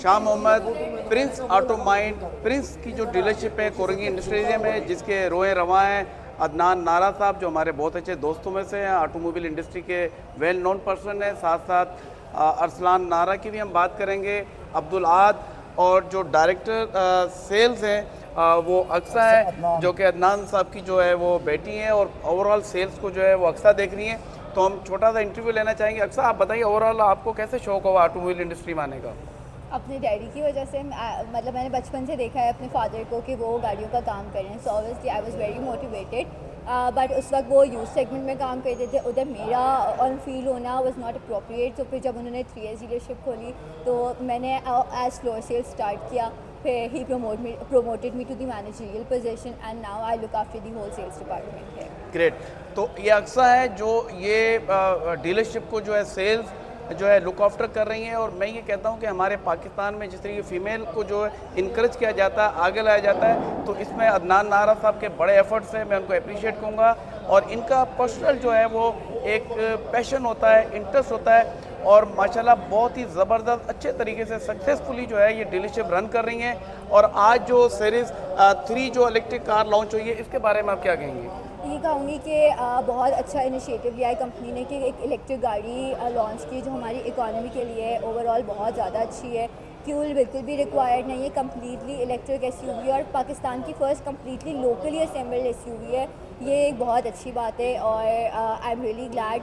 Shah Mohammad, prince auto mind, prince की जो dealership है कोरंगी इंडस्ट्रियल में, जिसके रोए रवां हैं अदनान नारा साहब, जो हमारे बहुत अच्छे दोस्तों में से हैं, ऑटोमोबाइल इंडस्ट्री के वेल नोन पर्सन हैं। साथ साथ अरसलान नारा की भी हम बात करेंगे, अब्दुल आद, और जो डायरेक्टर सेल्स हैं वो अक्सा है, जो कि अदनान साहब की जो है वो बेटी हैं, और ओवरऑल सेल्स को जो है वो अक्सा देख रही हैं। तो हम छोटा सा इंटरव्यू लेना चाहेंगे। अक्सा, आप बताइए ओवरऑल आपको कैसे शौक हुआ ऑटोमोबाइल इंडस्ट्री में आने का? अपने डैडी की वजह से मतलब मैंने बचपन से देखा है अपने फादर को कि वो गाड़ियों का काम कर रहे हैं, so obviously I was very motivated. But उस वक्त वो यूथ सेगमेंट में काम करते थे, उधर मेरा ऑन फील्ड होना वाज नॉट अप्रोप्रिएट। तो फिर जब उन्होंने 3 इयर्स डीलरशिप खोली तो मैंने एज फ्लोर सेल्स स्टार्ट किया। फिर ही promoted me to the managerial position and now I look after the whole sales department here. Great. तो ये अक्सा है जो ये डीलरशिप को जो है सेल्स जो है लुक आफ्टर कर रही हैं। और मैं ये कहता हूँ कि हमारे पाकिस्तान में जिस तरीके फीमेल को जो है इनकरेज किया जाता है, आगे लाया जाता है, तो इसमें अदनान नारा साहब के बड़े एफर्ट्स हैं, मैं उनको अप्रिशिएट करूँगा। और इनका पर्सनल जो है वो एक पैशन होता है, इंटरेस्ट होता है, और माशाल्लाह बहुत ही ज़बरदस्त अच्छे तरीके से सक्सेसफुली जो है ये डीलरशिप रन कर रही हैं। और आज जो सीरीज़ 3 जो इलेक्ट्रिक कार लॉन्च हुई है, इसके बारे में आप क्या कहेंगे? ये कहूँगी कि बहुत अच्छा इनिशिएटिव लिया है कंपनी ने कि एक इलेक्ट्रिक गाड़ी लॉन्च की जो हमारी इकोनॉमी के लिए ओवरऑल बहुत ज़्यादा अच्छी है। फ्यूल बिल्कुल भी रिक्वायर्ड नहीं है, कम्प्लीटली इलेक्ट्रिक एसयूवी और पाकिस्तान की first completely locally assembled SUV है। ये एक बहुत अच्छी बात है और आई एम रियली ग्लैड।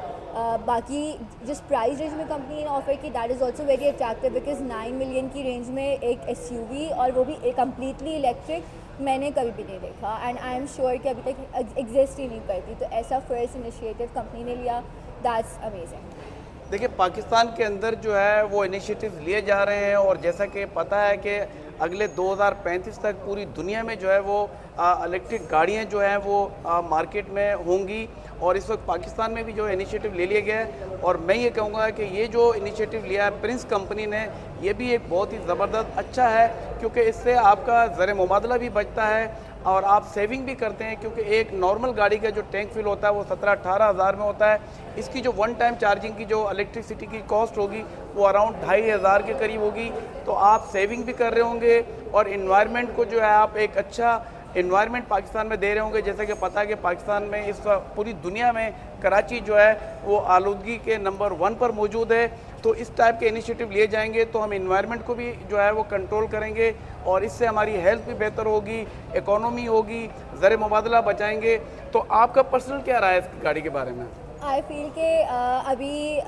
बाकी जिस प्राइस रेंज में कंपनी ने ऑफर की that is also very attractive because 9 million की रेंज में एक एसयूवी और वो भी कम्प्लीटली इलेक्ट्रिक मैंने कभी भी नहीं देखा एंड आई एम श्योर कि अभी तक एग्जिस्ट ही नहीं करती। तो ऐसा फर्स्ट इनिशिएटिव कंपनी ने लिया, दैट्स अमेजिंग। देखिए, पाकिस्तान के अंदर जो है वो इनिशिएटिव्स लिए जा रहे हैं, और जैसा कि पता है कि अगले 2035 तक पूरी दुनिया में जो है वो इलेक्ट्रिक गाड़ियाँ जो हैं वो मार्केट में होंगी। और इस वक्त पाकिस्तान में भी जो इनिशिएटिव ले लिया गया है, और मैं ये कहूँगा कि ये जो इनिशिएटिव लिया है प्रिंस कंपनी ने, ये भी एक बहुत ही ज़बरदस्त अच्छा है, क्योंकि इससे आपका ज़र मुबादला भी बचता है और आप सेविंग भी करते हैं। क्योंकि एक नॉर्मल गाड़ी का जो टैंक फिल होता है वो 17-18 हज़ार में होता है। इसकी जो वन टाइम चार्जिंग की जो इलेक्ट्रिसिटी की कॉस्ट होगी वो अराउंड 2,500 के करीब होगी। तो आप सेविंग भी कर रहे होंगे, और इन्वायरमेंट को जो है आप एक अच्छा इन्वायरमेंट पाकिस्तान में दे रहे होंगे। जैसे कि पता है कि पाकिस्तान में इस वक्त पूरी दुनिया में कराची जो है वो आलूदगी के नंबर 1 पर मौजूद है। तो इस टाइप के इनिशिएटिव लिए जाएंगे तो हम इन्वायरमेंट को भी जो है वो कंट्रोल करेंगे, और इससे हमारी हेल्थ भी बेहतर होगी, इकोनॉमी होगी, ज़र मुबादला बचाएंगे। तो आपका पर्सनल क्या राय है इस गाड़ी के बारे में? आई फील के अभी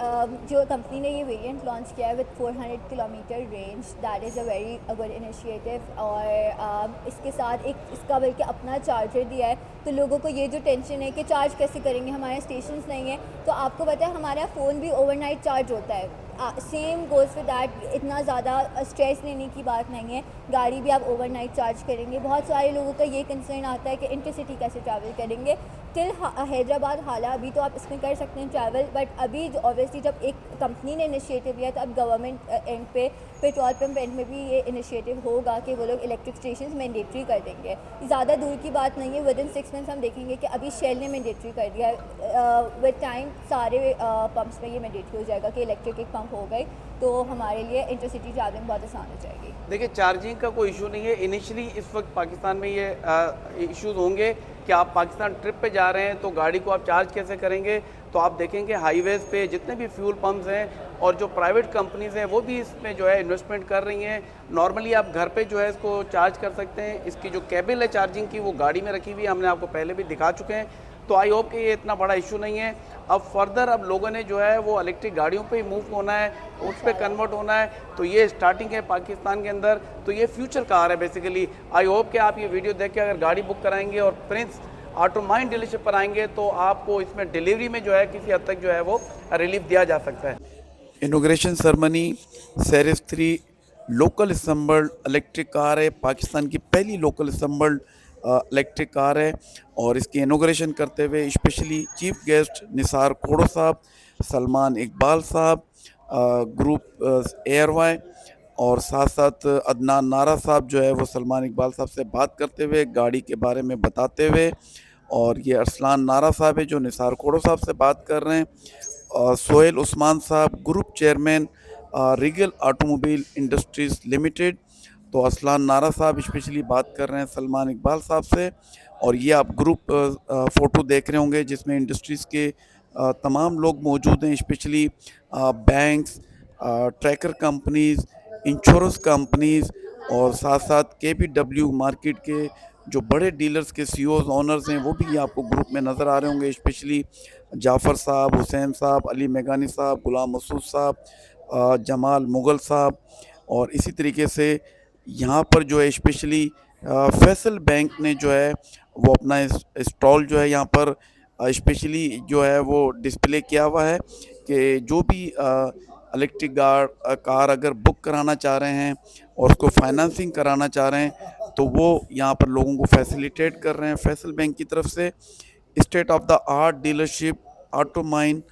जो कंपनी ने ये वेरिएंट लॉन्च किया है with 400 kilometre range, that is a very good initiative. और इसके साथ एक इसका बल्कि अपना चार्जर दिया है, तो लोगों को ये जो टेंशन है कि चार्ज कैसे करेंगे, हमारे स्टेशंस नहीं है, तो आपको पता है हमारा फ़ोन भी ओवरनाइट चार्ज होता है। सेम गोज़ विद दैट, इतना ज़्यादा स्ट्रेस लेने की बात नहीं है, गाड़ी भी आप ओवरनाइट चार्ज करेंगे। बहुत सारे लोगों का ये कंसर्न आता है कि इंटरसिटी कैसे ट्रैवल करेंगे। टिल हैदराबाद हाला अभी तो आप इसमें कर सकते हैं ट्रैवल, बट अभी ऑब्वियसली जब एक कंपनी ने इनिशिएटिव लिया तो अब गवर्नमेंट एंड पे पेट्रोल पंप एंड में भी ये इनिशिएटिव होगा कि वो लोग इलेक्ट्रिक स्टेशन मैंडेटरी कर देंगे। ज़्यादा दूर की बात नहीं है, विद इन 6 मंथ्स हम देखेंगे कि अभी शेल ने मैंडेटरी कर दिया है। विद टाइम सारे पंप्स में ये मैंडेटरी हो जाएगा कि इलेक्ट्रिक एक पंप हो गए, तो हमारे लिए इंटरसिटी ट्रैवलिंग बहुत आसान हो जाएगी। देखिए, चार्जिंग का कोई इशू नहीं है। इनिशियली इस वक्त पाकिस्तान में ये इश्यूज होंगे कि आप पाकिस्तान ट्रिप पे जा रहे हैं तो गाड़ी को आप चार्ज कैसे करेंगे। तो आप देखेंगे हाईवेज़ पे जितने भी फ्यूल पंप्स हैं और जो प्राइवेट कंपनीज़ हैं वो भी इसमें जो है इन्वेस्टमेंट कर रही हैं। नॉर्मली आप घर पे जो है इसको चार्ज कर सकते हैं। इसकी जो केबल है चार्जिंग की वो गाड़ी में रखी हुई है, हमने आपको पहले भी दिखा चुके हैं। तो आई होप कि ये इतना बड़ा इशू नहीं है। अब फर्दर अब लोगों ने जो है वो इलेक्ट्रिक गाड़ियों पे ही मूव होना है, उस पर कन्वर्ट होना है। तो ये स्टार्टिंग है पाकिस्तान के अंदर, तो ये फ्यूचर कार है बेसिकली। आई होप कि आप ये वीडियो देख के अगर गाड़ी बुक कराएंगे और प्रिंस ऑटो माइंड डीलरशिप पर आएंगे तो आपको इसमें डिलीवरी में जो है किसी हद तक जो है वो रिलीफ दिया जा सकता है। Inauguration ceremony series 3 local assembled electric car है, पाकिस्तान की पहली लोकल असम्बल्ड इलेक्ट्रिक कार है। और इसकी इनॉग्रेशन करते हुए स्पेशली चीफ गेस्ट निसार खोड़ो साहब, सलमान इकबाल साहब, ग्रुप एयरवाई, और साथ साथ अदनान नारा साहब जो है वो सलमान इकबाल साहब से बात करते हुए गाड़ी के बारे में बताते हुए, और ये अरसलान नारा साहब है जो निसार खोड़ो साहब से बात कर रहे हैं, सोहेल उस्मान साहब group chairman Regal automobile industries limited. तो असलान नारा साहब स्पेशली बात कर रहे हैं सलमान इकबाल साहब से, और ये आप ग्रुप फ़ोटो देख रहे होंगे जिसमें इंडस्ट्रीज़ के तमाम लोग मौजूद हैं, specially banks, tracker companies, insurance companies, और साथ साथ केपीडब्ल्यू मार्केट के जो बड़े डीलर्स के सीईओज ओनर्स हैं वो भी आपको ग्रुप में नज़र आ रहे होंगे, स्पेशली जाफ़र साहब, हुसैन साहब, अली मेघानी साहब, गुलाम मसूद साहब, जमाल मुग़ल साहब। और इसी तरीके से यहाँ पर जो है स्पेशली फैसल बैंक ने जो है वो अपना स्टॉल जो है यहाँ पर स्पेशली जो है वो डिस्प्ले किया हुआ है कि जो भी इलेक्ट्रिक कार अगर बुक कराना चाह रहे हैं और उसको फाइनेंसिंग कराना चाह रहे हैं तो वो यहाँ पर लोगों को फैसिलिटेट कर रहे हैं फैसल बैंक की तरफ से। State of the art dealership ऑटोमाइन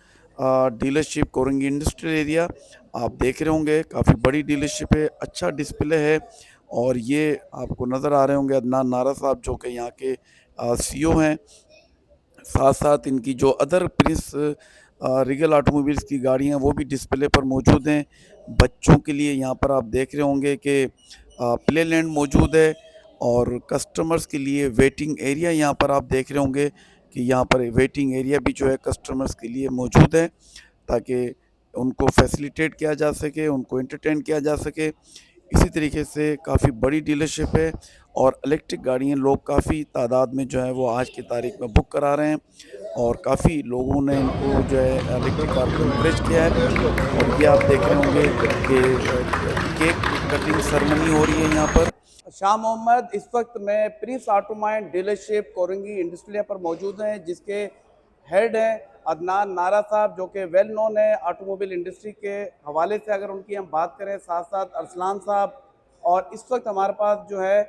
डीलरशिप कोरंगी इंडस्ट्रियल एरिया आप देख रहे होंगे, काफ़ी बड़ी डीलरशिप है, अच्छा डिस्प्ले है। और ये आपको नज़र आ रहे होंगे अदनान नारा साहब जो कि यहाँ के सीईओ हैं। साथ साथ इनकी जो अदर प्रिंस रिगल ऑटोमोबाइल्स की गाड़ियाँ वो भी डिस्प्ले पर मौजूद हैं। बच्चों के लिए यहाँ पर आप देख रहे होंगे कि प्ले लैंड मौजूद है, और कस्टमर्स के लिए वेटिंग एरिया यहाँ पर आप देख रहे होंगे कि यहाँ पर वेटिंग एरिया भी जो है कस्टमर्स के लिए मौजूद है, ताकि उनको फैसिलिटेट किया जा सके, उनको एंटरटेन किया जा सके। इसी तरीके से काफ़ी बड़ी डीलरशिप है, और इलेक्ट्रिक गाड़ियाँ लोग काफ़ी तादाद में जो है वो आज की तारीख में बुक करा रहे हैं, और काफ़ी लोगों ने इनको जो है इलेक्ट्रिक कार को इंकरेज किया है। और ये आप देख रहे होंगे कि केक कटिंग सेरेमनी हो रही है यहाँ पर। शाह मोहम्मद, इस वक्त मैं प्रिंस ऑटोमाइन डीलरशिप कोरंगी इंडस्ट्रियल पर मौजूद हैं, जिसके हेड हैं अदनान नारा साहब, जो कि वेल नोन है ऑटोमोबाइल इंडस्ट्री के हवाले से अगर उनकी हम बात करें। साथ साथ अरसलान साहब, और इस वक्त हमारे पास जो है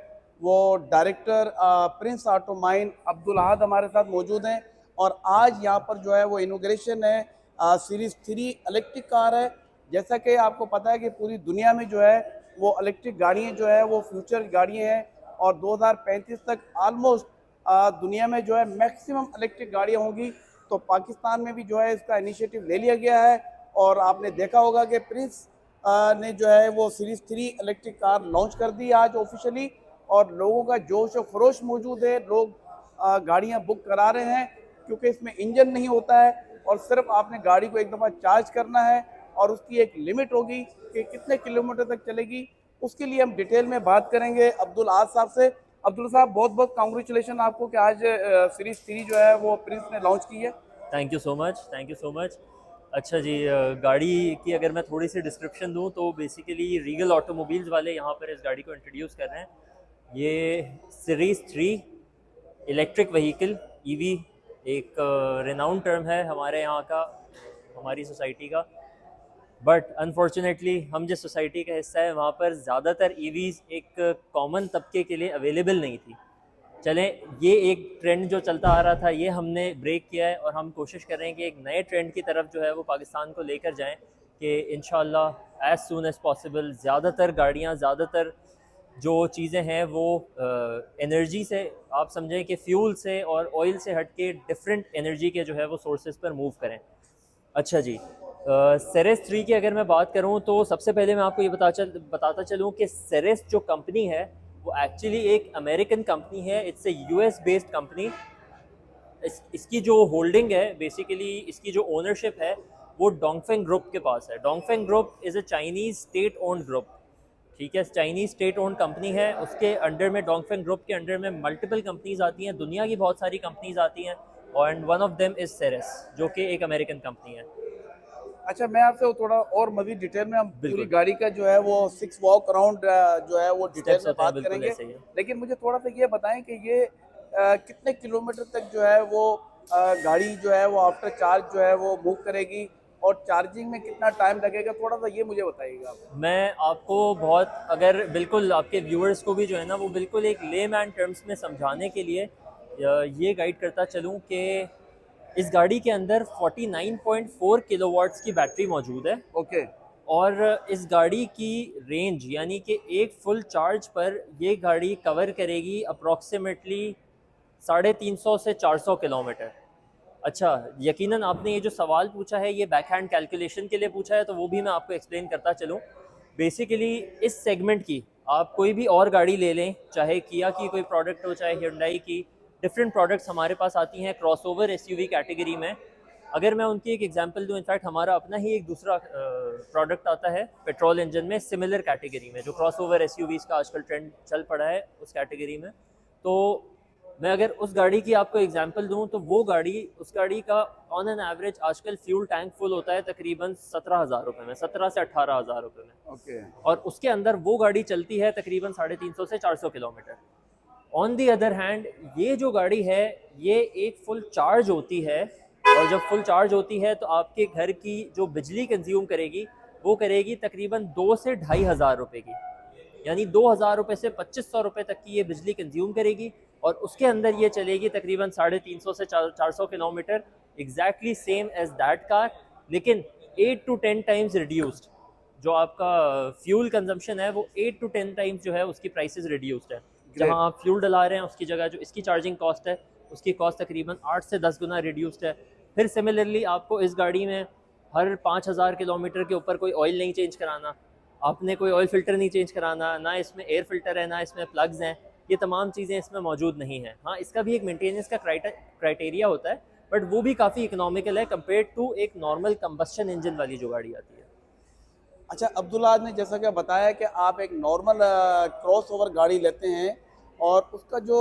वो डायरेक्टर प्रिंस ऑटोमाइन अब्दुल अहद हमारे साथ मौजूद हैं। और आज यहाँ पर जो है वो इनोग्रेशन है सीरीज़ 3 इलेक्ट्रिक कार है। जैसा कि आपको पता है कि पूरी दुनिया में जो है वो इलेक्ट्रिक गाड़ियाँ जो है वो फ्यूचर गाड़ियाँ हैं, और 2035 तक आलमोस्ट दुनिया में जो है मैक्सिमम इलेक्ट्रिक गाड़ियाँ होंगी। तो पाकिस्तान में भी जो है इसका इनिशिएटिव ले लिया गया है, और आपने देखा होगा कि प्रिंस ने जो है वो सीरीज़ 3 इलेक्ट्रिक कार लॉन्च कर दी आज ऑफिशियली, और लोगों का जोश व खरोश मौजूद है। लोग गाड़ियाँ बुक करा रहे हैं, क्योंकि इसमें इंजन नहीं होता है, और सिर्फ आपने गाड़ी को एक दफ़ा चार्ज करना है, और उसकी एक लिमिट होगी कि कितने किलोमीटर तक चलेगी। उसके लिए हम डिटेल में बात करेंगे अब्दुल आज साहब से। अब्दुल साहब, बहुत बहुत कांग्रेचुलेशन आपको कि आज सीरीज़ 3 जो है वो प्रिंस ने लॉन्च की है। Thank you so much, thank you so much. अच्छा जी, गाड़ी की अगर मैं थोड़ी सी डिस्क्रिप्शन दूं तो बेसिकली रीगल ऑटोमोबाइल्स वाले यहाँ पर इस गाड़ी को इंट्रोड्यूस कर रहे हैं। ये सीरीज़ 3 इलेक्ट्रिक व्हीकल ईवी एक रिनाउंड टर्म है हमारे यहाँ का, हमारी सोसाइटी का। बट अनफॉर्चुनेटली हम जिस सोसाइटी का हिस्सा है वहाँ पर ज़्यादातर ईवीज़ एक कॉमन तबके के लिए अवेलेबल नहीं थी। चलें, ये एक ट्रेंड जो चलता आ रहा था ये हमने ब्रेक किया है, और हम कोशिश कर रहे हैं कि एक नए ट्रेंड की तरफ जो है वो पाकिस्तान को लेकर जाएं कि इंशाल्लाह एज़ सून एज़ पॉसिबल ज़्यादातर गाड़ियाँ, ज़्यादातर जो चीज़ें हैं वो एनर्जी से, आप समझें कि फ्यूल से और ऑयल से हट के डिफरेंट एनर्जी के जो है वो सोर्सेज पर मूव करें। अच्छा जी, सेरेस 3 की अगर मैं बात करूं तो सबसे पहले मैं आपको ये बताता चलूं कि सेरेस जो कंपनी है वो एक्चुअली एक अमेरिकन कंपनी है। It's a US based company. इसकी जो होल्डिंग है, बेसिकली इसकी जो ओनरशिप है वो डोंगफेंग ग्रुप के पास है। Dongfeng group is a Chinese state owned group, ठीक है, चाइनीज़ स्टेट ओन्ड कंपनी है। उसके अंडर में, डोंगफेंग ग्रुप के अंडर में मल्टीपल कंपनीज आती हैं, दुनिया की बहुत सारी कंपनीज आती हैं, and one of them is Seres जो कि एक अमेरिकन कंपनी है। अच्छा, मैं आपसे वो थोड़ा और मज़ीद डिटेल में हम पूरी बिल्कुल, गाड़ी का जो है वो 6 वॉक अराउंड जो है वो डिटेल स्टेप्स में होते हैं, बात बिल्कुल करेंगे। ऐसे ही है। लेकिन मुझे थोड़ा सा ये बताएं कि ये कितने किलोमीटर तक जो है वो गाड़ी जो है वो आफ्टर चार्ज जो है वो मूव करेगी, और चार्जिंग में कितना टाइम लगेगा, थोड़ा सा ये मुझे बताइएगा आप। मैं आपको बहुत, अगर बिल्कुल आपके व्यूअर्स को भी जो है ना वो बिल्कुल एक लेमैन टर्म्स में समझाने के लिए ये गाइड करता चलूँ कि इस गाड़ी के अंदर 49.4 किलोवाट्स की बैटरी मौजूद है, ओके। और इस गाड़ी की रेंज यानी कि एक फुल चार्ज पर ये गाड़ी कवर करेगी अप्रॉक्सीमेटली 350 से 400 किलोमीटर। अच्छा, यकीनन आपने ये जो सवाल पूछा है ये बैक हैंड कैलकुलेशन के लिए पूछा है, तो वो भी मैं आपको एक्सप्लेन करता चलूँ। बेसिकली इस सेगमेंट की आप कोई भी और गाड़ी ले लें, चाहे किया की कोई प्रोडक्ट हो, चाहे hyundai की, डिफरेंट प्रोडक्ट्स हमारे पास आती हैं क्रॉसओवर एसयूवी कैटेगरी में। अगर मैं उनकी एक एग्जांपल दूं, इनफैक्ट हमारा अपना ही एक दूसरा प्रोडक्ट आता है पेट्रोल इंजन में सिमिलर कैटेगरी में, जो क्रॉसओवर एसयूवीज का आजकल ट्रेंड चल पड़ा है उस कैटेगरी में। तो मैं अगर उस गाड़ी की आपको एग्जांपल दूं तो वो गाड़ी, उस गाड़ी का ऑन एन एवरेज आजकल फ्यूल टैंक फुल होता है तकरीबन 17,000 रुपये में, 17 से 18,000 रुपये में। ओके। और उसके अंदर वो गाड़ी चलती है तकरीबन 350 से 400 kilometre. On the other hand ये जो गाड़ी है ये एक फुल चार्ज होती है, और जब फुल चार्ज होती है तो आपके घर की जो बिजली कंज्यूम करेगी वो करेगी तकरीबन 2 से 2,500 रुपये की, यानी 2,000 रुपये से 2,500 रुपये तक की ये बिजली कंज्यूम करेगी। और उसके अंदर ये चलेगी तकरीबन 350 से 400 kilometre, exactly same as that car, लेकिन 8 to 10 टाइम्स रिड्यूस्ड। जो आपका फ्यूल कंजम्पशन है वो 8 to 10 टाइम्स जो है उसकी प्राइसेस रिड्यूस्ड है। जहाँ आप फ्यूल डला रहे हैं उसकी जगह जो इसकी चार्जिंग कॉस्ट है उसकी कॉस्ट तकरीबन 8 से 10 गुना रिड्यूस्ड है। फिर सिमिलरली आपको इस गाड़ी में हर 5,000 किलोमीटर के ऊपर कोई ऑयल नहीं चेंज कराना, आपने कोई ऑयल फ़िल्टर नहीं चेंज कराना, ना इसमें एयर फ़िल्टर है, ना इसमें प्लग्स हैं, ये तमाम चीज़ें इसमें मौजूद नहीं हैं। हाँ, इसका भी एक मेंटेनेंस का क्राइटेरिया होता है, बट वो भी काफ़ी इकोनॉमिकल है कंपेयर टू एक नॉर्मल कंबस्शन इंजन वाली जो गाड़ी आती है। अच्छा, अब्दुल्ला ने जैसा कि बताया कि आप एक नॉर्मल क्रॉस ओवर गाड़ी लेते हैं और उसका जो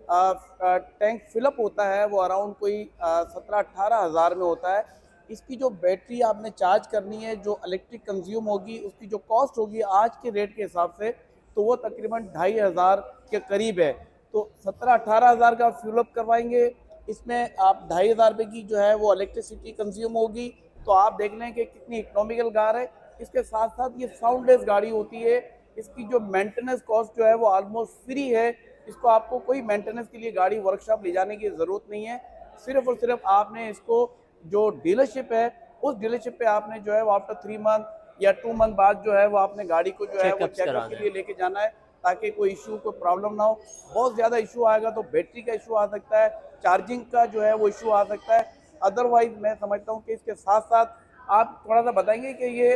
टैंक फिलअप होता है वो अराउंड कोई 17-18 हज़ार में होता है। इसकी जो बैटरी आपने चार्ज करनी है, जो इलेक्ट्रिक कंज्यूम होगी, उसकी जो कॉस्ट होगी आज के रेट के हिसाब से तो वो तकरीबन 2,500 के करीब है। तो 17-18 हज़ार का फिलअप करवाएंगे, इसमें आप 2,500 रुपये की जो है वो इलेक्ट्रिसिटी कंज्यूम होगी। तो आप देख लें कि कितनी इकोनॉमिकल कार है। इसके साथ साथ ये साउंडलेस गाड़ी होती है, इसकी जो मेंटेनेंस कॉस्ट जो है वो ऑलमोस्ट फ्री है। इसको आपको कोई मेंटेनेंस के लिए गाड़ी वर्कशॉप ले जाने की ज़रूरत नहीं है। सिर्फ और सिर्फ आपने इसको जो डीलरशिप है उस डीलरशिप पे आपने जो है वो आफ्टर 3 मंथ या 2 मंथ बाद जो है वो आपने गाड़ी को जो है वो चेकअप के लिए लेके जाना है, ताकि कोई इशू, कोई प्रॉब्लम ना हो। बहुत ज़्यादा इशू आएगा तो बैटरी का इशू आ सकता है, चार्जिंग का जो है वो इशू आ सकता है। अदरवाइज मैं समझता हूँ कि इसके साथ साथ आप थोड़ा सा बताएंगे कि ये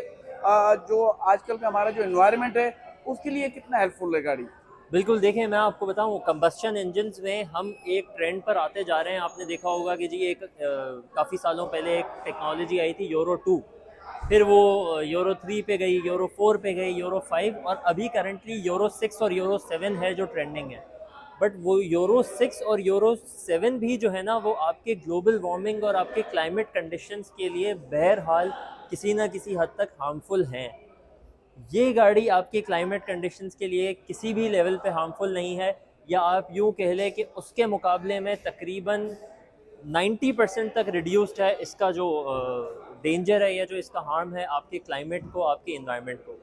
जो आजकल का हमारा जो एनवायरनमेंट है उसके लिए कितना हेल्पफुल है गाड़ी। बिल्कुल, देखें मैं आपको बताऊं, कंबस्शन इंजन्स में हम एक ट्रेंड पर आते जा रहे हैं। आपने देखा होगा कि जी एक काफ़ी सालों पहले एक टेक्नोलॉजी आई थी यूरो 2, फिर वो यूरो 3 पे गई, यूरो 4 पे गई, यूरो 5, और अभी करंटली यूरो 6 और यूरो 7 है जो ट्रेंडिंग है। बट वो यूरो 6 और यूरो 7 भी जो है ना वो आपके ग्लोबल वार्मिंग और आपके क्लाइमेट कंडीशंस के लिए बहरहाल किसी ना किसी हद तक हार्मफुल हैं। ये गाड़ी आपके क्लाइमेट कंडीशंस के लिए किसी भी लेवल पे हार्मफुल नहीं है, या आप यूँ कह लें कि उसके मुकाबले में तकरीबन 90% तक रिड्यूस्ड है इसका जो डेंजर है या जो इसका हार्म है आपके क्लाइमेट को, आपके इन्वायरमेंट को।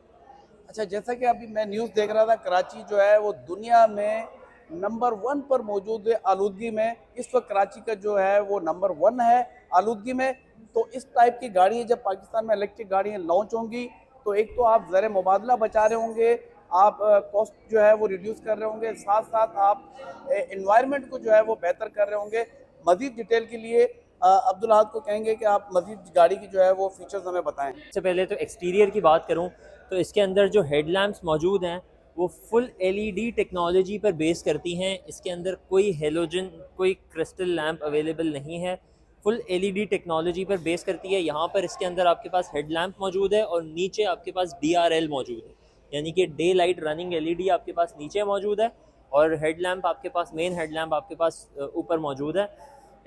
अच्छा, जैसा कि अभी मैं न्यूज़ देख रहा था, कराची जो है वो दुनिया में नंबर 1 पर मौजूद है आलूदगी में। इस वक्त कराची का जो है वो नंबर 1 है आलूदगी में। तो इस टाइप की गाड़ियाँ जब पाकिस्तान में इलेक्ट्रिक गाड़ियाँ लॉन्च होंगी तो एक तो आप ज़र मुबादला बचा रहे होंगे, आप कॉस्ट जो है वो रिड्यूस कर रहे होंगे, साथ साथ आप एनवायरनमेंट को जो है वो बेहतर कर रहे होंगे। मज़ीद डिटेल के लिए अब्दुल अहद को कहेंगे कि आप मज़ीद गाड़ी की जो है वो फीचर्स हमें बताएं। सबसे पहले तो एक्सटीरियर की बात करूं तो इसके अंदर जो हेडलैम्प्स मौजूद हैं वो फुल एलईडी टेक्नोलॉजी पर बेस करती हैं। इसके अंदर कोई हेलोजन, कोई क्रिस्टल लैंप अवेलेबल नहीं है, फुल एलईडी टेक्नोलॉजी पर बेस करती है। यहाँ पर इसके अंदर आपके पास हेडलैम्प मौजूद है और नीचे आपके पास DRL मौजूद है, यानी कि डे लाइट रनिंग LED आपके पास नीचे मौजूद है, और हेडलैम्प आपके पास, मेन हेडलैम्प आपके पास ऊपर मौजूद है।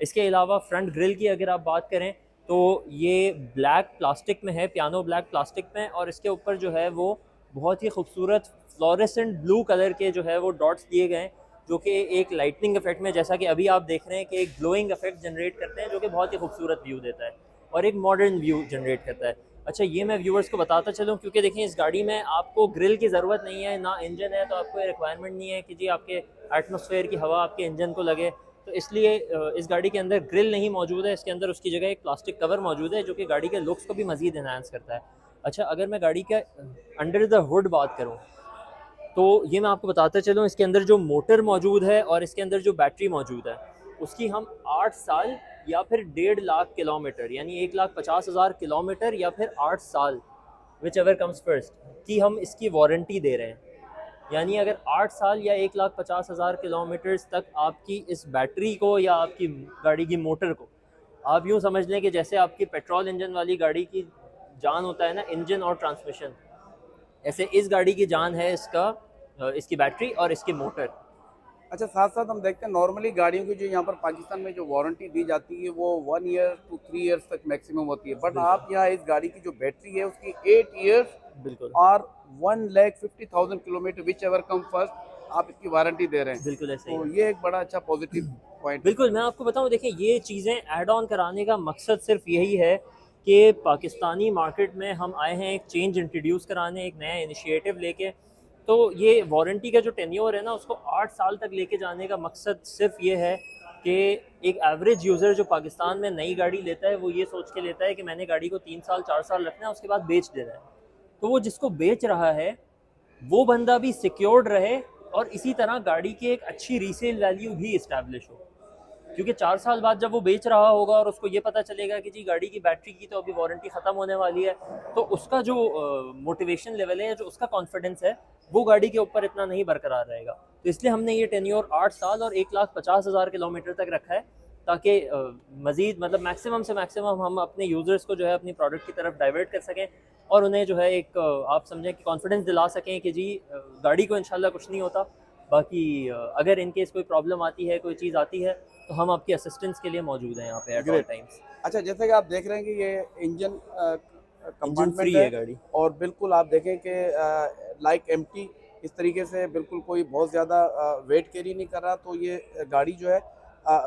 इसके अलावा फ्रंट ग्रिल की अगर आप बात करें तो ये ब्लैक प्लास्टिक में है, पियानो ब्लैक प्लास्टिक में, और इसके ऊपर जो है वो बहुत ही खूबसूरत फ्लोरेसेंट ब्लू कलर के जो है वो डॉट्स दिए गए हैं, जो कि एक लाइटनिंग इफेक्ट में, जैसा कि अभी आप देख रहे हैं कि एक ग्लोइंग इफेक्ट जनरेट करते हैं, जो कि बहुत ही खूबसूरत व्यू देता है और एक मॉडर्न व्यू जनरेट करता है। अच्छा, ये मैं व्यूअर्स को बताता चलूँ, क्योंकि देखिए इस गाड़ी में आपको ग्रिल की ज़रूरत नहीं है, ना इंजन है, तो आपको रिक्वायरमेंट नहीं है कि जी आपके एटमॉस्फेयर की हवा आपके इंजन को लगे, तो इसलिए इस गाड़ी के अंदर ग्रिल नहीं मौजूद है। इसके अंदर उसकी जगह एक प्लास्टिक कवर मौजूद है जो कि गाड़ी के लुक्स को भी मज़ीद इन्हांस करता है। अच्छा, अगर मैं गाड़ी के अंडर द हुड बात करूँ तो ये मैं आपको बताता चलूँ, इसके अंदर जो मोटर मौजूद है और इसके अंदर जो बैटरी मौजूद है उसकी हम 8 साल या फिर 1.5 लाख किलोमीटर यानी 1,50,000 किलोमीटर या फिर 8 साल, विच एवर कम्स फर्स्ट, की हम इसकी वारंटी दे रहे हैं। यानी अगर 8 साल या 1,50,000 किलोमीटर्स तक आपकी इस बैटरी को या आपकी गाड़ी की मोटर को, आप यूँ समझ लें कि जैसे आपकी पेट्रोल इंजन वाली गाड़ी की जान होता है ना, इंजन और ट्रांसमिशन, ऐसे इस गाड़ी की जान है इसकी बैटरी और इसकी मोटर। अच्छा, साथ साथ हम देखते हैं नॉर्मली गाड़ियों की जो यहाँ पर पाकिस्तान में जो वारंटी दी जाती है वो 1 ईयर to 3 इयर्स तक मैक्सिमम होती है, बट आप यहाँ इस गाड़ी की जो बैटरी है उसकी 8 इयर्स बिल्कुल और 1,50,000 kilometre which ever come first आप इसकी वारंटी दे रहे हैं। बिल्कुल ऐसे ही तो है। ये एक बड़ा अच्छा पॉजिटिव पॉइंट। बिल्कुल, मैं आपको बताऊं, देखिए ये चीज़ें ऐड ऑन कराने का मकसद सिर्फ यही है कि पाकिस्तानी मार्केट में हम आए हैं एक चेंज इंट्रोड्यूस कराने, एक नया इनिशिएटिव लेके। तो ये वारंटी का जो टेन्योर है ना, उसको 8 साल तक लेके जाने का मकसद सिर्फ ये है कि एक एवरेज यूज़र जो पाकिस्तान में नई गाड़ी लेता है वो ये सोच के लेता है कि मैंने गाड़ी को 3 साल 4 साल रखना है, उसके बाद बेच देना है। तो वो जिसको बेच रहा है वो बंदा भी सिक्योर्ड रहे और इसी तरह गाड़ी की एक अच्छी रीसेल वैल्यू भी इस्टेब्लिश हो, क्योंकि 4 साल बाद जब वो बेच रहा होगा और उसको ये पता चलेगा कि जी गाड़ी की बैटरी की तो अभी वारंटी ख़त्म होने वाली है, तो उसका जो मोटिवेशन लेवल है, जो उसका कॉन्फिडेंस है, वो गाड़ी के ऊपर इतना नहीं बरकरार रहेगा। तो इसलिए हमने ये टेन्योर 8 साल और 1,50,000 किलोमीटर तक रखा है, ताकि मज़ीद मतलब मैक्सिमम से मैक्सिमम हम अपने यूज़र्स को जो है अपनी प्रोडक्ट की तरफ डाइवर्ट कर सकें और उन्हें जो है एक आप समझें कि कॉन्फिडेंस दिला सकें कि जी गाड़ी को इंशाल्लाह कुछ नहीं होता। बाकी अगर इनकेस कोई प्रॉब्लम आती है, कोई चीज़ आती है, तो हम आपकी असिस्टेंस के लिए मौजूद हैं यहाँ पे एट ऑल टाइम्स। अच्छा, जैसे कि आप देख रहे हैं कि ये इंजन इंजन कंपार्टमेंट फ्री है है गाड़ी। और बिल्कुल आप देखें कि लाइक एम्प्टी इस तरीके से बिल्कुल कोई बहुत ज़्यादा वेट कैरी नहीं कर रहा, तो ये गाड़ी जो है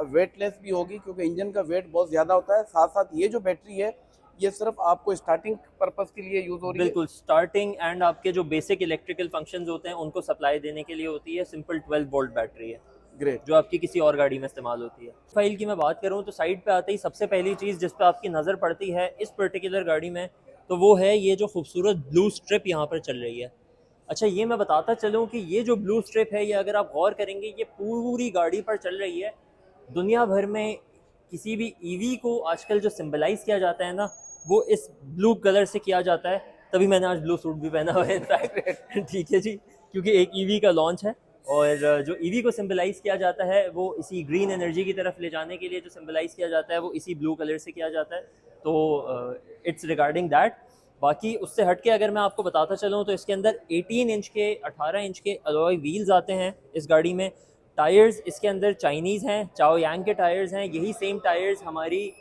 वेटलेस भी होगी क्योंकि इंजन का वेट बहुत ज़्यादा होता है। साथ साथ ये जो बैटरी है ये सिर्फ आपको स्टार्टिंग पर्पस के लिए यूज़ हो रही है। बिल्कुल, स्टार्टिंग एंड आपके जो बेसिक इलेक्ट्रिकल फंक्शंस होते हैं उनको सप्लाई देने के लिए होती है। सिंपल 12 वोल्ट बैटरी है ग्रेट। जो आपकी किसी और गाड़ी में इस्तेमाल होती है। फाइल की मैं बात करूँ तो साइड पे आते ही सबसे पहली चीज़ जिस पे आपकी नज़र पड़ती है इस पर्टिकुलर गाड़ी में, तो वो है ये जो खूबसूरत ब्लू स्ट्रिप यहाँ पर चल रही है। अच्छा, ये मैं बताता चलूँ कि ये जो ब्लू स्ट्रिप है, ये अगर आप गौर करेंगे, ये पूरी गाड़ी पर चल रही है। दुनिया भर में किसी भी ईवी को आजकल जो सिंबलाइज किया जाता है ना, वो इस ब्लू कलर से किया जाता है। तभी मैंने आज ब्लू सूट भी पहना हुआ है इनफैक्ट ठीक है जी, क्योंकि एक ईवी का लॉन्च है और जो ईवी को सिंबलाइज किया जाता है वो इसी ग्रीन एनर्जी की तरफ ले जाने के लिए जो सिंबलाइज किया जाता है वो इसी ब्लू कलर से किया जाता है। तो इट्स रिगार्डिंग दैट। बाकी उससे हट के अगर मैं आपको बताता चलूँ तो इसके अंदर 18 इंच के 18 इंच के अलॉय व्हील्स आते हैं इस गाड़ी में। टायर्स इसके अंदर चाइनीज़ हैं, चाओ यांग के टायर्स हैं। यही सेम टायर्स हमारी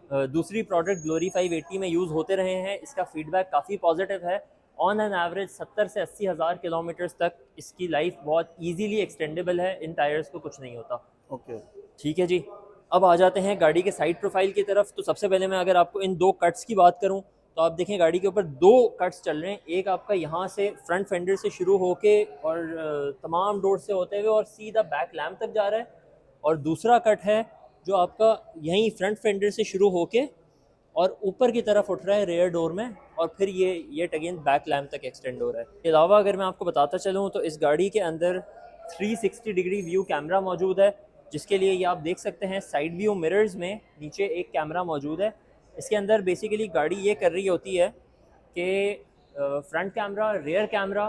दूसरी प्रोडक्ट ग्लोरी 580 में यूज़ होते रहे हैं। इसका फीडबैक काफ़ी पॉजिटिव है। ऑन एन एवरेज 70 से 80 हज़ार किलोमीटर्स तक इसकी लाइफ बहुत इजीली एक्सटेंडेबल है। इन टायर्स को कुछ नहीं होता। ओके, ठीक है जी। अब आ जाते हैं गाड़ी के साइड प्रोफाइल की तरफ। तो सबसे पहले मैं अगर आपको इन दो कट्स की बात करूं तो आप देखें गाड़ी के ऊपर दो कट्स चल रहे हैं। एक आपका यहाँ से फ्रंट फेंडर से शुरू होके और तमाम डोर से होते हुए और सीधा बैक लैम्प तक जा रहा है, और दूसरा कट है जो आपका यहीं फ्रंट फेंडर से शुरू होके और ऊपर की तरफ उठ रहा है रेयर डोर में, और फिर ये अगेन बैक लैम्प तक एक्सटेंड हो रहा है। इसके अलावा अगर मैं आपको बताता चलूँ तो इस गाड़ी के अंदर 360 डिग्री व्यू कैमरा मौजूद है, जिसके लिए ये आप देख सकते हैं साइड व्यू मिरर्स में नीचे एक कैमरा मौजूद है। इसके अंदर बेसिकली गाड़ी ये कर रही होती है कि फ्रंट कैमरा, रेयर कैमरा,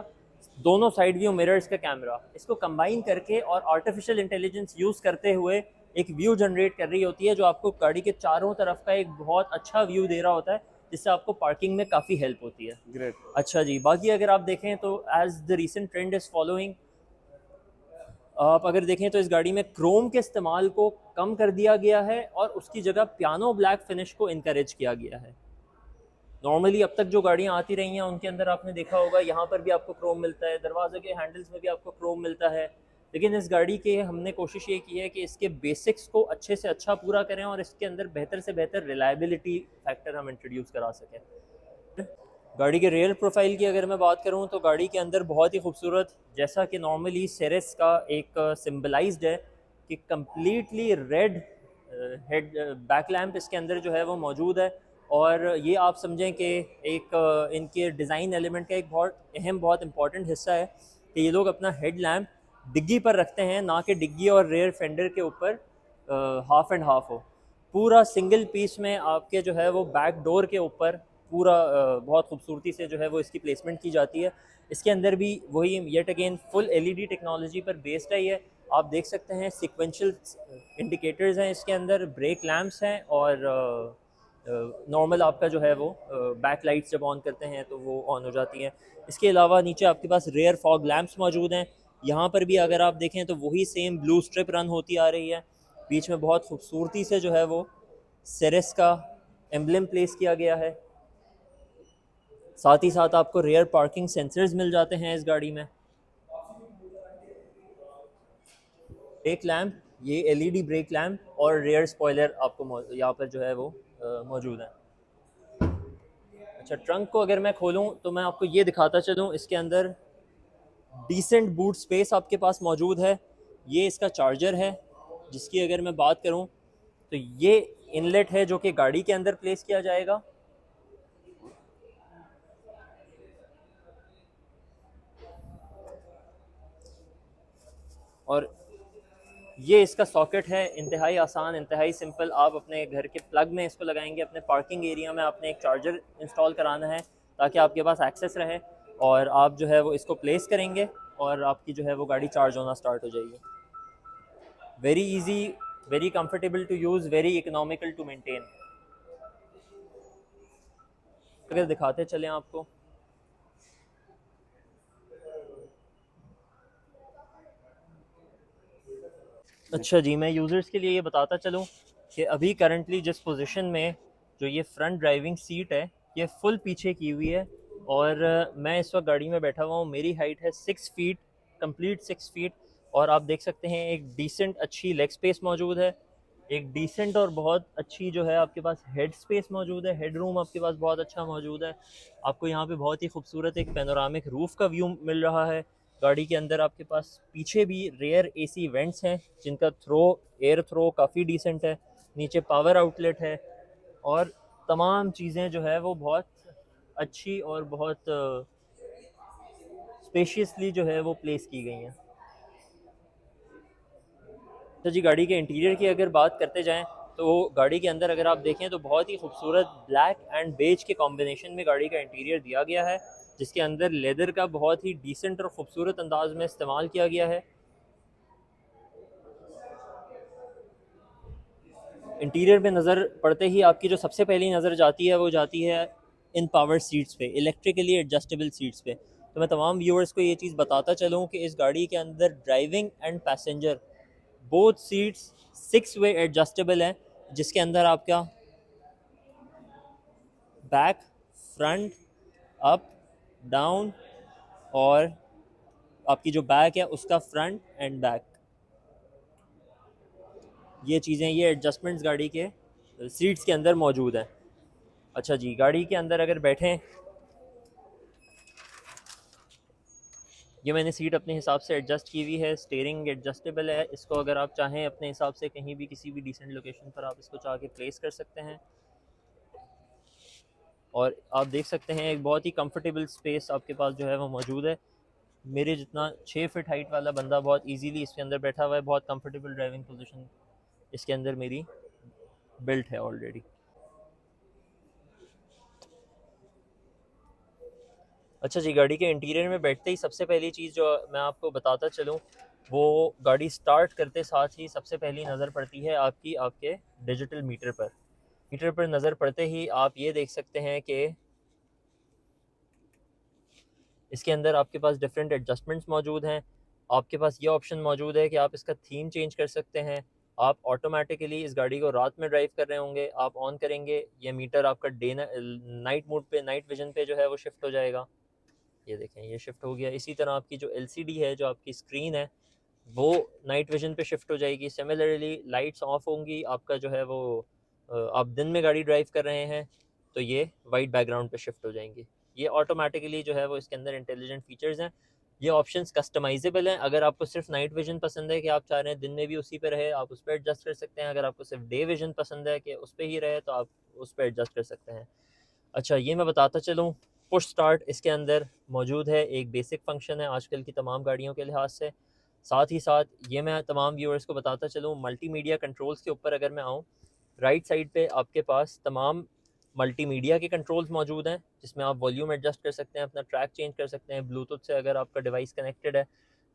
दोनों साइड व्यू मिरर्स का कैमरा, इसको कंबाइन करके और आर्टिफिशियल इंटेलिजेंस यूज़ करते हुए एक व्यू जनरेट कर रही होती है जो आपको गाड़ी के चारों तरफ का एक बहुत अच्छा व्यू दे रहा होता है, जिससे आपको पार्किंग में काफ़ी हेल्प होती है। ग्रेट। अच्छा जी, बाकी अगर आप देखें तो as the recent trend is following, आप अगर देखें तो इस गाड़ी में क्रोम के इस्तेमाल को कम कर दिया गया है और उसकी जगह पियानो ब्लैक फिनिश को इनकरेज किया गया है। नॉर्मली अब तक जो गाड़ियाँ आती रही हैं उनके अंदर आपने देखा होगा यहाँ पर भी आपको क्रोम मिलता है, दरवाजे के हैंडल्स में भी आपको क्रोम मिलता है, लेकिन इस गाड़ी के हमने कोशिश ये की है कि इसके बेसिक्स को अच्छे से अच्छा पूरा करें और इसके अंदर बेहतर से बेहतर रिलायबिलिटी फैक्टर हम इंट्रोड्यूस करा सकें। गाड़ी के रेयर प्रोफाइल की अगर मैं बात करूं तो गाड़ी के अंदर बहुत ही खूबसूरत, जैसा कि नॉर्मली सेरेस का एक सिंबलाइज्ड है कि completely red head back lamp इसके अंदर जो है वो मौजूद है, और ये आप समझें कि एक इनके डिज़ाइन एलिमेंट का एक बहुत अहम, बहुत इंपॉर्टेंट हिस्सा है कि ये लोग अपना हेड लैम्प डिग्गी पर रखते हैं, ना कि डिग्गी और रेयर फेंडर के ऊपर हाफ एंड हाफ हो। पूरा सिंगल पीस में आपके जो है वो बैक डोर के ऊपर पूरा बहुत खूबसूरती से जो है वो इसकी प्लेसमेंट की जाती है। इसके अंदर भी वही yet again full LED technology पर बेस्ड है ये। आप देख सकते हैं सिक्वेंशियल इंडिकेटर्स हैं इसके अंदर, ब्रेक लैम्प्स हैं और नॉर्मल आपका जो है वो बैक लाइट्स जब ऑन करते हैं तो वो ऑन हो जाती हैं। इसके अलावा नीचे आपके पास रेयर फॉग लैम्प्स मौजूद हैं। यहाँ पर भी अगर आप देखें तो वही सेम ब्लू स्ट्रिप रन होती आ रही है। बीच में बहुत खूबसूरती से जो है वो सेरेस का एम्बलम प्लेस किया गया है। साथ ही साथ आपको रेयर पार्किंग सेंसर्स मिल जाते हैं इस गाड़ी में। ब्रेक लैम्प, ये एलईडी ब्रेक लैम्प और रेयर स्पॉइलर आपको यहाँ पर जो है वो मौजूद है। अच्छा, ट्रंक को अगर मैं खोलूँ तो मैं आपको ये दिखाता चलूँ, इसके अंदर डिसेंट बूट स्पेस आपके पास मौजूद है। ये इसका चार्जर है जिसकी अगर मैं बात करूँ तो ये इनलेट है जो कि गाड़ी के अंदर प्लेस किया जाएगा। और ये इसका सॉकेट है, इंतहाई आसान, इंतहाई सिंपल। आप अपने घर के प्लग में इसको लगाएंगे, अपने पार्किंग एरिया में आपने एक चार्जर इंस्टॉल कराना है ताकि आपके पास एक्सेस रहे, और आप जो है वो इसको प्लेस करेंगे और आपकी जो है वो गाड़ी चार्ज होना स्टार्ट हो जाएगी। Very easy, very comfortable to use, very economical to maintain. अगर दिखाते चलें आपको, अच्छा जी, मैं यूज़र्स के लिए ये बताता चलूँ कि अभी करंटली जिस पोजीशन में जो ये फ्रंट ड्राइविंग सीट है ये फुल पीछे की हुई है, और मैं इस वक्त गाड़ी में बैठा हुआ हूँ। मेरी हाइट है 6 फीट, कंप्लीट 6 फीट, और आप देख सकते हैं एक डिसेंट अच्छी लेग स्पेस मौजूद है। एक डिसेंट और बहुत अच्छी जो है आपके पास हेड स्पेस मौजूद है, हेड रूम आपके पास बहुत अच्छा मौजूद है। आपको यहाँ पे बहुत ही खूबसूरत एक पैनोरामिक रूफ़ का व्यू मिल रहा है। गाड़ी के अंदर आपके पास पीछे भी रेयर एसी वेंट्स हैं जिनका एयर थ्रो काफ़ी डिसेंट है। नीचे पावर आउटलेट है, और तमाम चीज़ें जो है वो बहुत अच्छी और बहुत स्पेशियसली जो है वो प्लेस की गई हैं। तो जी, गाड़ी के इंटीरियर की अगर बात करते जाएं तो गाड़ी के अंदर अगर आप देखें तो बहुत ही खूबसूरत ब्लैक एंड बेज के कॉम्बिनेशन में गाड़ी का इंटीरियर दिया गया है, जिसके अंदर लेदर का बहुत ही डिसेंट और ख़ूबसूरत अंदाज में इस्तेमाल किया गया है। इंटीरियर में नज़र पड़ते ही आपकी जो सबसे पहली नज़र जाती है वो जाती है इन पावर सीट्स पे, इलेक्ट्रिकली एडजस्टेबल सीट्स पे। तो मैं तमाम व्यूअर्स को ये चीज़ बताता चलूँ कि इस गाड़ी के अंदर driving and passenger both seats 6 way adjustable हैं, जिसके अंदर आपका बैक, फ्रंट, अप, डाउन, और आपकी जो बैक है उसका फ्रंट एंड बैक, ये चीज़ें, ये एडजस्टमेंट्स गाड़ी के सीट्स के अंदर मौजूद हैं। अच्छा जी, गाड़ी के अंदर अगर बैठें, ये मैंने सीट अपने हिसाब से एडजस्ट की हुई है। स्टीयरिंग एडजस्टेबल है, इसको अगर आप चाहें अपने हिसाब से कहीं भी किसी भी डिसेंट लोकेशन पर आप इसको चाह के प्लेस कर सकते हैं। और आप देख सकते हैं एक बहुत ही कंफर्टेबल स्पेस आपके पास जो है वो मौजूद है। मेरे जितना 6 फीट हाइट वाला बंदा बहुत इजीली इसके अंदर बैठा हुआ है। बहुत कंफर्टेबल ड्राइविंग पोजीशन इसके अंदर मेरी बिल्ट है ऑलरेडी। अच्छा जी, गाड़ी के इंटीरियर में बैठते ही सबसे पहली चीज़ जो मैं आपको बताता चलूँ, वो गाड़ी स्टार्ट करते साथ ही सबसे पहली नज़र पड़ती है आपके डिजिटल मीटर पर। मीटर पर नज़र पड़ते ही आप ये देख सकते हैं कि इसके अंदर आपके पास डिफरेंट एडजस्टमेंट्स मौजूद हैं। आपके पास ये ऑप्शन मौजूद है कि आप इसका थीम चेंज कर सकते हैं। आप ऑटोमेटिकली इस गाड़ी को रात में ड्राइव कर रहे होंगे, आप ऑन करेंगे, ये मीटर आपका नाइट मोड पे, नाइट विजन पे जो है वो शिफ्ट हो जाएगा। ये देखें, ये शिफ्ट हो गया। इसी तरह आपकी जो एलसीडी है, जो आपकी स्क्रीन है, वो नाइट विजन पे शिफ्ट हो जाएगी। सिमिलरली लाइट्स ऑफ होंगी, आपका जो है वो आप दिन में गाड़ी ड्राइव कर रहे हैं तो ये वाइट बैकग्राउंड पे शिफ्ट हो जाएंगी। ये ऑटोमेटिकली जो है वो इसके अंदर इंटेलिजेंट फीचर्स हैं। ये ऑप्शंस कस्टमाइजेबल हैं। अगर आपको सिर्फ नाइट विजन पसंद है कि आप चाह रहे हैं दिन में भी उसी पे रहे, आप उस पर एडजस्ट कर सकते हैं। अगर आपको सिर्फ डे विजन पसंद है कि उस पर ही रहे, तो आप उस पर एडजस्ट कर सकते हैं। अच्छा, ये मैं बताता चलूँ, पुश स्टार्ट इसके अंदर मौजूद है। एक बेसिक फंक्शन है आजकल की तमाम गाड़ियों के लिहाज से। साथ ही साथ ये मैं तमाम व्यूअर्स को बताता चलूँ, मल्टीमीडिया कंट्रोल्स के ऊपर अगर मैं आऊँ राइट साइड पे आपके पास तमाम मल्टीमीडिया के कंट्रोल्स मौजूद हैं, जिसमें आप वॉल्यूम एडजस्ट कर सकते हैं, अपना ट्रैक चेंज कर सकते हैं। ब्लूटूथ से अगर आपका डिवाइस कनेक्टेड है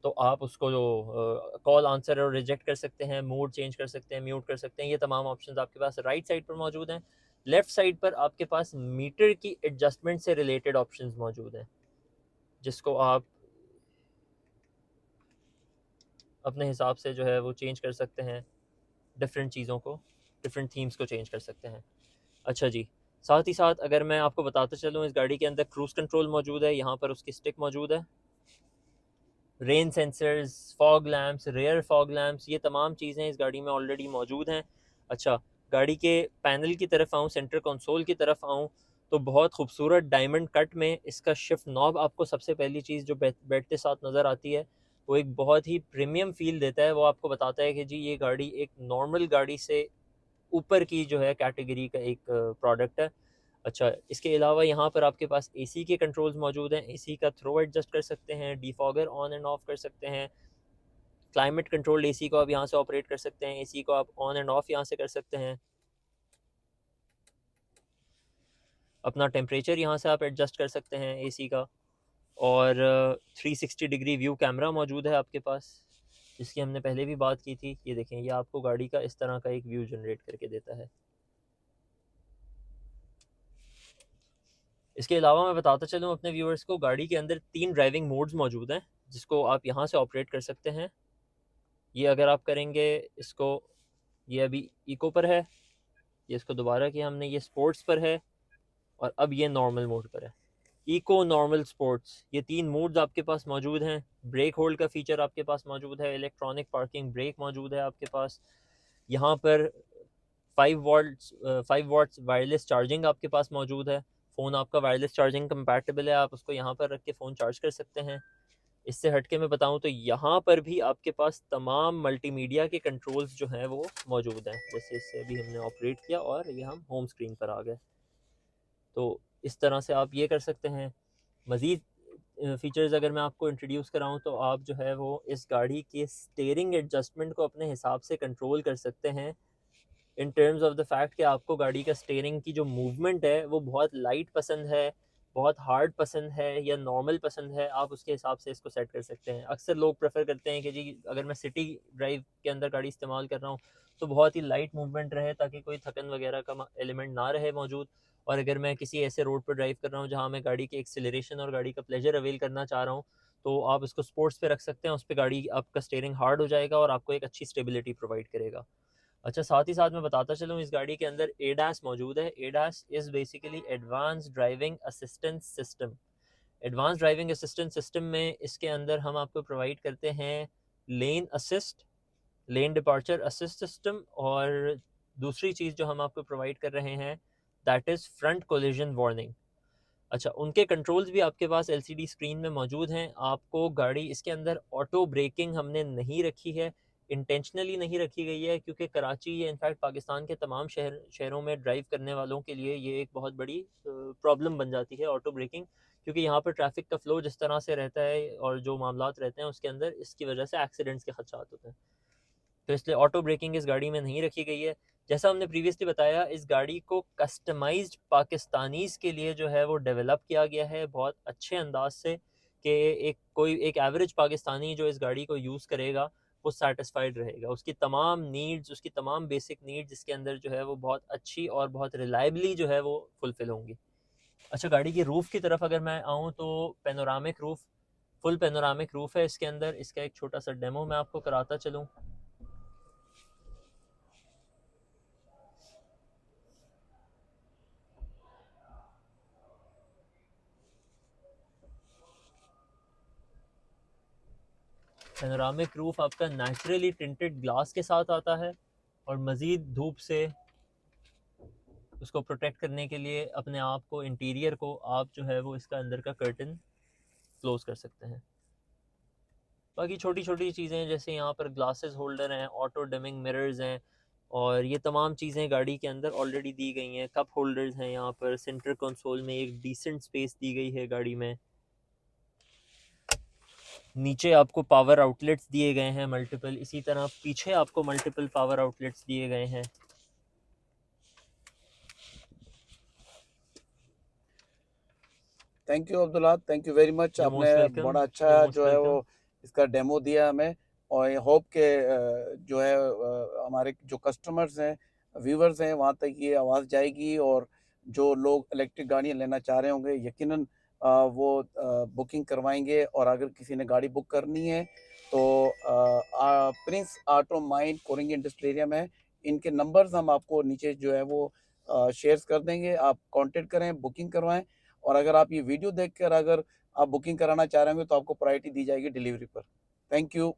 तो आप उसको जो कॉल आंसर और रिजेक्ट कर सकते हैं, मूड चेंज कर सकते हैं, म्यूट कर सकते हैं। ये तमाम ऑप्शंस आपके पास राइट साइड पर मौजूद हैं। लेफ़्ट साइड पर आपके पास मीटर की एडजस्टमेंट से रिलेटेड ऑप्शंस मौजूद हैं, जिसको आप अपने हिसाब से जो है वो चेंज कर सकते हैं। डिफरेंट चीज़ों को, डिफरेंट थीम्स को चेंज कर सकते हैं। अच्छा जी, साथ ही साथ अगर मैं आपको बताता चलूँ, इस गाड़ी के अंदर क्रूज़ कंट्रोल मौजूद है, यहाँ पर उसकी स्टिक मौजूद है, rain sensors, fog lamps, rear fog lamps, ये तमाम चीज़ें इस गाड़ी में ऑलरेडी मौजूद हैं। अच्छा, गाड़ी के पैनल की तरफ आऊँ, सेंटर कंसोल की तरफ आऊँ, तो बहुत खूबसूरत डायमंड कट में इसका शिफ्ट नॉब आपको सबसे पहली चीज़ जो बैठते साथ नज़र आती है, वो एक बहुत ही प्रीमियम फ़ील देता है। वो आपको बताता है कि जी ये गाड़ी एक नॉर्मल गाड़ी से ऊपर की जो है कैटेगरी का एक प्रोडक्ट है। अच्छा, इसके अलावा यहाँ पर आपके पास एसी के कंट्रोल्स मौजूद हैं। एसी का थ्रो एडजस्ट कर सकते हैं, डिफॉगर ऑन एंड ऑफ कर सकते हैं, क्लाइमेट कंट्रोल्ड एसी को आप यहाँ से ऑपरेट कर सकते हैं, एसी को आप ऑन एंड ऑफ यहाँ से कर सकते हैं, अपना टेम्परेचर यहाँ से आप एडजस्ट कर सकते हैं एसी का। और 360 डिग्री व्यू कैमरा मौजूद है आपके पास, जिसकी हमने पहले भी बात की थी। ये देखें, ये आपको गाड़ी का इस तरह का एक व्यू जनरेट करके देता है। इसके अलावा मैं बताता चलूँ अपने व्यूअर्स को, गाड़ी के अंदर 3 ड्राइविंग मोड्स मौजूद हैं, जिसको आप यहाँ से ऑपरेट कर सकते हैं। ये अगर आप करेंगे इसको, ये अभी इको पर है, ये इसको दोबारा किया हमने, ये स्पोर्ट्स पर है, और अब ये नॉर्मल मोड पर है। इको, नॉर्मल, स्पोर्ट्स, ये 3 मोड्स आपके पास मौजूद हैं। ब्रेक होल्ड का फीचर आपके पास मौजूद है, इलेक्ट्रॉनिक पार्किंग ब्रेक मौजूद है आपके पास। यहाँ पर 5 वॉट्स वायरलेस चार्जिंग आपके पास मौजूद है। फ़ोन आपका वायरलेस चार्जिंग कंपैटिबल है, आप उसको यहाँ पर रख के फ़ोन चार्ज कर सकते हैं। इससे हट के मैं बताऊँ तो यहाँ पर भी आपके पास तमाम मल्टीमीडिया के कंट्रोल्स जो हैं वो मौजूद हैं। जैसे इससे अभी हमने ऑपरेट किया और ये हम होम स्क्रीन पर आ गए, तो इस तरह से आप ये कर सकते हैं। मज़ीद फ़ीचर्स अगर मैं आपको इंट्रोड्यूस कराऊँ तो आप जो है वो इस गाड़ी के स्टीयरिंग एडजस्टमेंट को अपने हिसाब से कंट्रोल कर सकते हैं, in terms of the fact कि आपको गाड़ी का स्टीयरिंग की जो मूवमेंट है वो बहुत लाइट पसंद है, बहुत हार्ड पसंद है, या नॉर्मल पसंद है, आप उसके हिसाब से इसको सेट कर सकते हैं। अक्सर लोग प्रेफर करते हैं कि जी अगर मैं सिटी ड्राइव के अंदर गाड़ी इस्तेमाल कर रहा हूँ तो बहुत ही लाइट मूवमेंट रहे, ताकि कोई थकन वगैरह का एलिमेंट ना रहे मौजूद। और अगर मैं किसी ऐसे रोड पर ड्राइव कर रहा हूँ जहाँ मैं गाड़ी के एक्सेलरेशन और गाड़ी का प्लेजर अवेल करना चाह रहा हूँ, तो आप इसको स्पोर्ट्स पे रख सकते हैं। उस पर गाड़ी आपका स्टीयरिंग हार्ड हो जाएगा और आपको एक अच्छी स्टेबिलिटी प्रोवाइड करेगा। अच्छा, साथ ही साथ मैं बताता चलूँ, इस गाड़ी के अंदर एडास मौजूद है। ADAS is basically advance driving assistance system. Advance driving assistance system में इसके अंदर हम आपको प्रोवाइड करते हैं लेन assist, lane departure assist system, और दूसरी चीज़ जो हम आपको प्रोवाइड कर रहे हैं that is front collision warning. अच्छा, उनके कंट्रोल्स भी आपके पास एलसीडी स्क्रीन में मौजूद हैं। आपको गाड़ी इसके अंदर ऑटो ब्रेकिंग हमने नहीं रखी है, इंटेंशनली नहीं रखी गई है, क्योंकि कराची या इनफैक्ट पाकिस्तान के तमाम शहरों में ड्राइव करने वालों के लिए ये एक बहुत बड़ी प्रॉब्लम बन जाती है ऑटो ब्रेकिंग, क्योंकि यहाँ पर ट्रैफिक का फ़्लो जिस तरह से रहता है और जो मामलात रहते हैं उसके अंदर, इसकी वजह से एक्सीडेंट्स के खदशात होते हैं। तो इसलिए ऑटो ब्रेकिंग इस गाड़ी में नहीं रखी गई है। जैसा हमने प्रीवियसली बताया, इस गाड़ी को कस्टमाइज्ड पाकिस्तानीज़ के लिए जो है वो डेवलप किया गया है बहुत अच्छे अंदाज से, कि एक एवरेज पाकिस्तानी जो इस गाड़ी को यूज़ करेगा वो सेटिस्फाइड रहेगा। उसकी तमाम नीड्स, उसकी तमाम बेसिक नीड्स इसके अंदर जो है वो बहुत अच्छी और बहुत रिलायबली जो है वो फुलफ़िल होंगी। अच्छा, गाड़ी की रूफ़ की तरफ अगर मैं आऊँ तो panoramic roof, full panoramic roof है इसके अंदर। इसका एक छोटा सा डेमो मैं आपको कराता चलूँ। पैनोरामिक रूफ आपका नेचुरली टिंटेड ग्लास के साथ आता है, और मज़ीद धूप से उसको प्रोटेक्ट करने के लिए अपने आप को, इंटीरियर को आप जो है वो इसका अंदर का कर्टन क्लोज़ कर सकते हैं। बाकी छोटी छोटी चीज़ें जैसे यहाँ पर ग्लासेस होल्डर हैं, ऑटो डिमिंग मिरर्स हैं, और ये तमाम चीज़ें गाड़ी के अंदर ऑलरेडी दी गई हैं। कप होल्डर्स हैं यहाँ पर, सेंटर कंसोल में एक डिसेंट स्पेस दी गई है गाड़ी में। नीचे आपको पावर आउटलेट्स दिए गए हैं मल्टीपल, इसी तरह पीछे आपको मल्टीपल पावर आउटलेट्स दिए गए हैं। Thank you Abdullah, thank you very much. You're आपने most welcome. बड़ा You're अच्छा most जो है वो welcome. इसका डेमो दिया हमें, और आई होप के जो है हमारे जो कस्टमर्स हैं, व्यूवर्स हैं, वहाँ तक ये आवाज़ जाएगी, और जो लोग इलेक्ट्रिक गाड़ियाँ लेना चाह रहे होंगे यकीनन वो बुकिंग करवाएंगे। और अगर किसी ने गाड़ी बुक करनी है तो Prince auto mind Korangi industrial area में है। इनके नंबर्स हम आपको नीचे जो है वो शेयर्स कर देंगे, आप कांटेक्ट करें, बुकिंग करवाएं। और अगर आप ये वीडियो देखकर अगर आप बुकिंग कराना चाह रहे होंगे तो आपको प्रायोरिटी दी जाएगी डिलीवरी पर। Thank you.